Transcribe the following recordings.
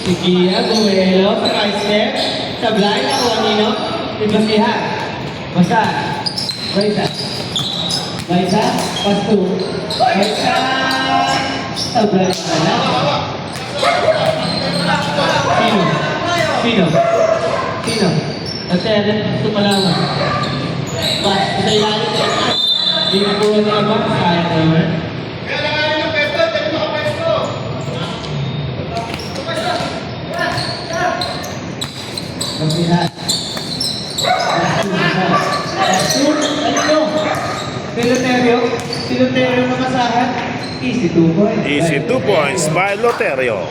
Sigia, Buelo, sa right step, sa blind, ako Nino, Ibasihan, Basa, Baisa, Baisa, Pastu, Baisa, sa blind na Sino? Kasi ito malaman. Pas, sa ilalim, hindi na po na ba? Sayang naman. Pagbihan. Si Loterio na masahan. Easy 2 points. Easy 2 points by Loterio.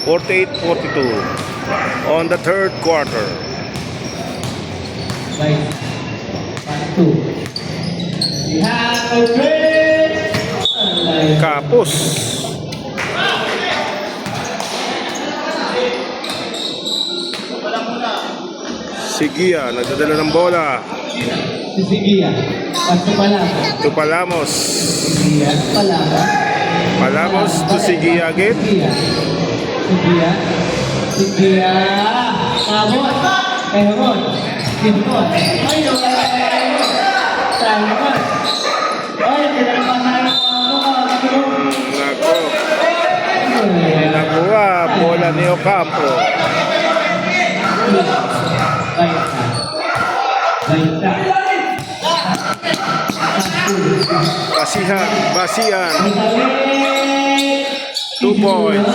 48-42 on the third quarter. Right. 2. We have a great Kapos. Sigia, nagdadala ng bola. si Sigia. Pasto Palamos. To Palamos. Sigia. Palamos. Palamos to Sigia again. Sigia. Ramon. Ramon. Ramon. Ay, Ramon. Ay, pinagpasahan ko. Nako. Nakuha, bola ni Ocampo. Basihan. 2 points.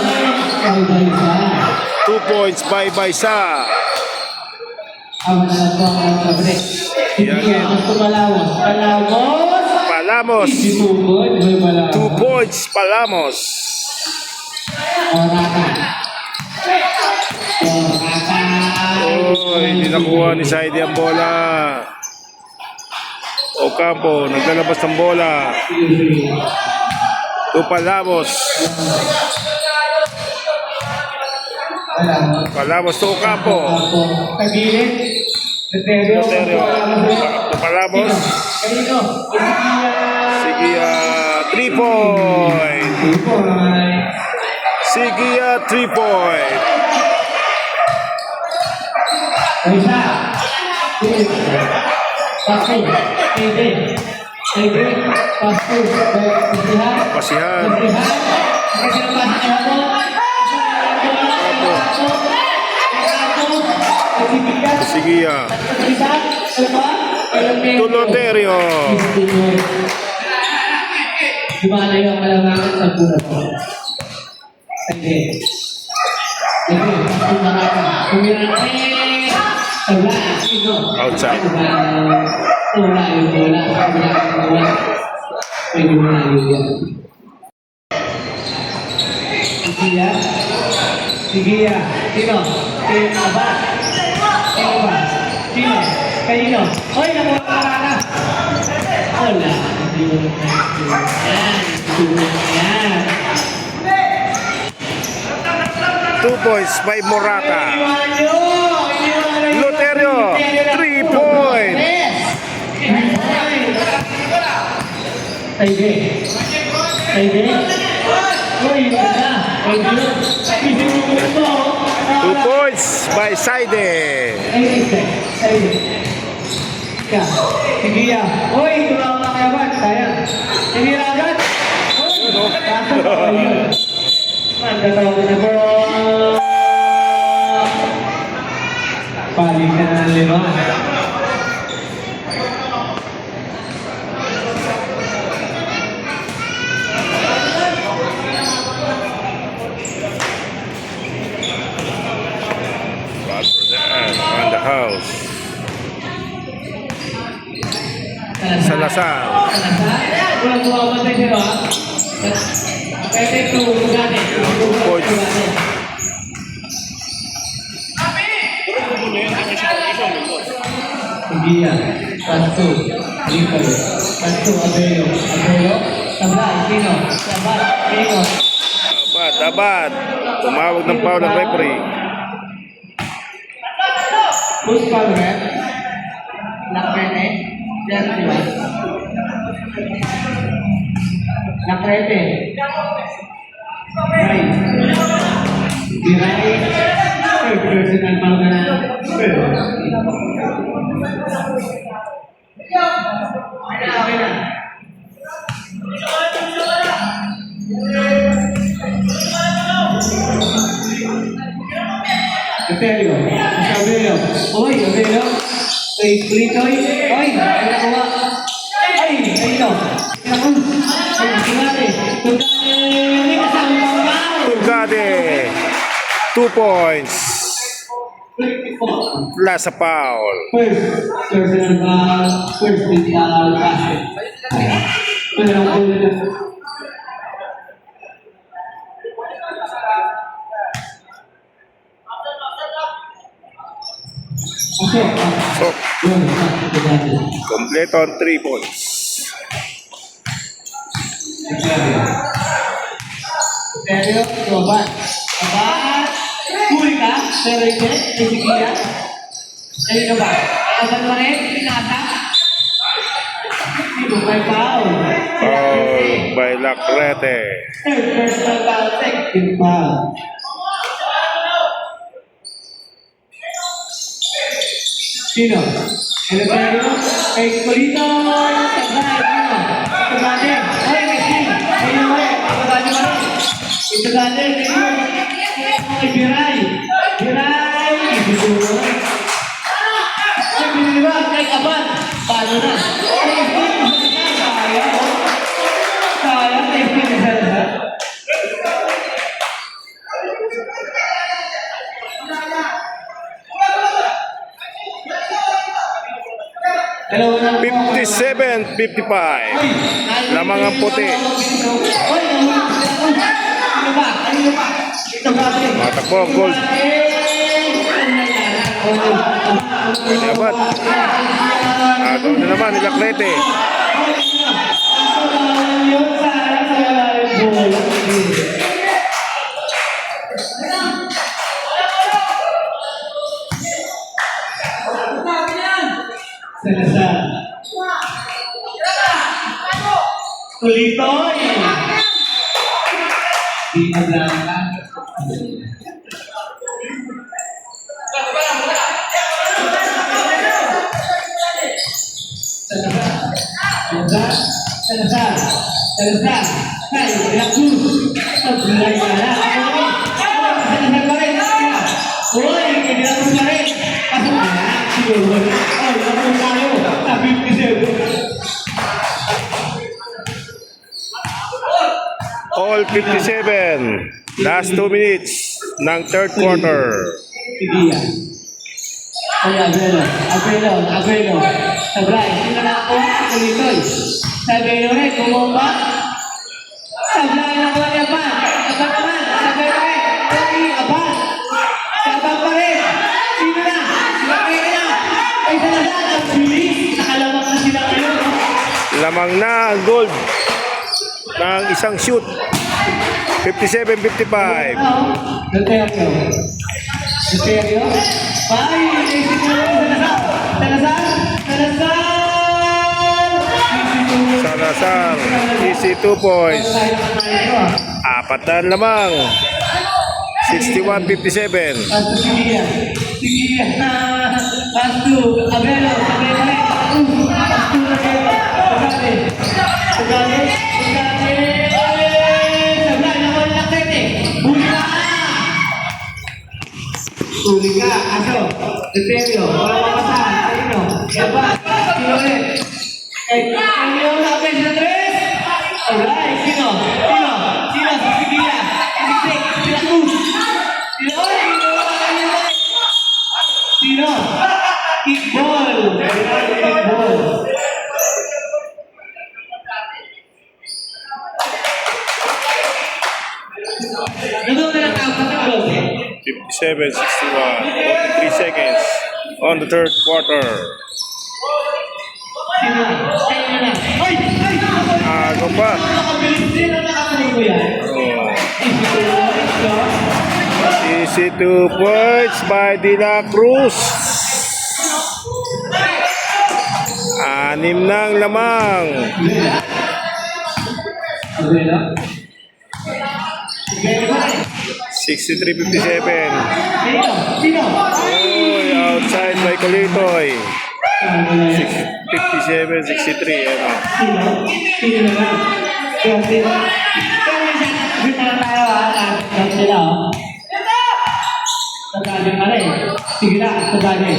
2 points by Baisa. Palamos. 2 points, Palamos. Hindi nakuha ni Saidi ang bola. Ocampo, naglalabas ng bola. To Palamos. Palamos to Ocampo. Loterio. To Palamos. Sigia, 3 point. Sigia, 3 point. Pasihan. Sigia. To Loterio. Lumalayo ang kalamangan sa bulat ko. Sige. Outside. Sigia. Sino? Sino ba? Sino? Kanino? Hoy, nakuha ka na. Wala. Yan. 2 points by Morata. Loterio, 3 points. Saide. Hoy, wala. 2 points by Saide. Sigia. Hoy, tumawag na kaya ba? Sayang. Hindi na agad. Magkatawag na po. Palitan na ng 5. On the house. Salazar. Walang buwamatay sa'yo, ha? Pwede to, Tugane. 2 points. Hindi yan. Pasto. Lipoy. Pasto, Abelo. Abelo. Sabay, sino? Sabay, sino? Abad. Tumawag ng foul ng referee. Who's foul, ref? Nakrete? Yes, di ba? Nakrete. Right. Di right. Third personal foul ka na. Third. Okay na. Abelo. Abelo. Oy, Abelo. Oy, Kulitoy. Oy, ay nakuha. Ay, ayun. Naku. Ay, Tugane. Tugane. Kasama pa. Tugade. 2 points. Plus a foul. First, personal foul. First, basket. Pero ang ulo na. Okay. So, Yun, Tugane. complete on 3 points. Pero, sobat. Sobat. Huli ka, pero hindi. Isigiya. Ayun na ba? Asan mo rin? Pinata? Sino may foul? Foul by Lacrete. Third personal foul, second foul. Sino? Eleuterio? Kay Colito? Sabay, sino? Tugane. Ay, Messi. Ayun mo eh. Tugane mo rin. Tugane, sino? Ay, Biray. Biray. Ibiguro. Ay, biniliwa. Kay Abad. Paano na? Ay, sayang. Sayang. Ay, pinasalasan. Hello, 57-55. Lamang ang puti. Matakbo ang gold. Abad. Agaw na naman ni Lacrete. Salazar. Kulitoy. Di Blanca. Salazar. Ay, La Cruz. Sablay ka na. Salazar pa rin. Uy, hindi na pa rin. Pasok na. Siguro. Ay, naku tayo. Sabi ko sa'yo. All 57. Last 2 minutes ng third quarter. Sige yan. Ay, Abelo. Sabray, sino na ako? Kulitoy. Sabelo rin, bumomba. Sabray na ako niya pa. Abad naman, Sabelo rin. Ay, Abad. Sabag pa rin. Sino na? Sabay na. Ay, Salazar, ang bilis. Nakalawak na sila ngayon. Lamang na ang gold ng isang shoot. 57-55. Eleuterio. Ay, naisip mo Salazar. Easy 2 points. Apatan lamang. 61-57. Pasto, sige yan. Pasto, Abelo, sabay na rin. Pasto na rin. Tugane. Sabay, naman lang kayo. Huli ka. Aso, Eleuterio, wala mapasahan. Sino? Eba, sino rin? Eleuterio, sabay sa tres. Alright, sino? Sige yan. Sila Cruz. Sino? Kickball. Kickball. 43 seconds on the third quarter. Sino na? Sino na? Ay! Ay! Ako pa. Nakabilis din ang nakasunod ko yan. Easy 2 points by De La Cruz. 6 nang lamang. Okay na? 63-57. Sino? Sino? Oy, outside by Colitoy. 57-63. Ano? Sino? Sino na? Sino? Sino? Sino na tayo Sino sila Tadali na rin. Sige na, tadali.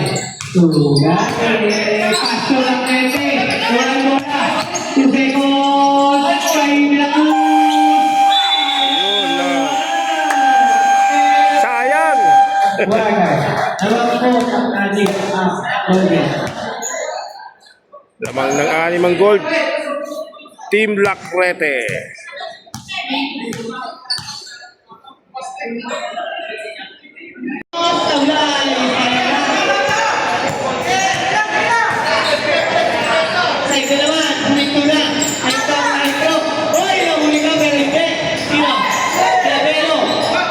Pasto lang nete. Walang bola. 2 seconds. Kay De La Cruz. Yun lang. Sayang! Wala. Alam ko ang ating order. Lamang ng 6 ang gold. Team Lacrete. Sa ikalawa, dito na. Ito. Hoy, nahuli ka, pero hindi. Sino? Labero.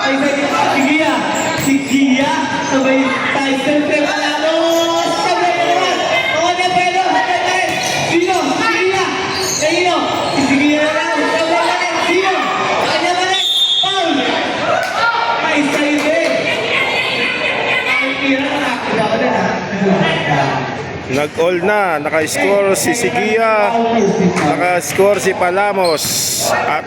Ay, si Gia. Si Gia. Sabay, Tyson, pero Palamos. Sabay naman. Ako na, pero. Sino? Si Gia. Sino? Si Gia na lang. Sabay na rin. Sino? Kanya na rin. Paul. Ay, sa hindi. Ay, tira na. Nakakita ko na. Nag-all na. Naka-score si Sigia. Naka-score si Palamos. At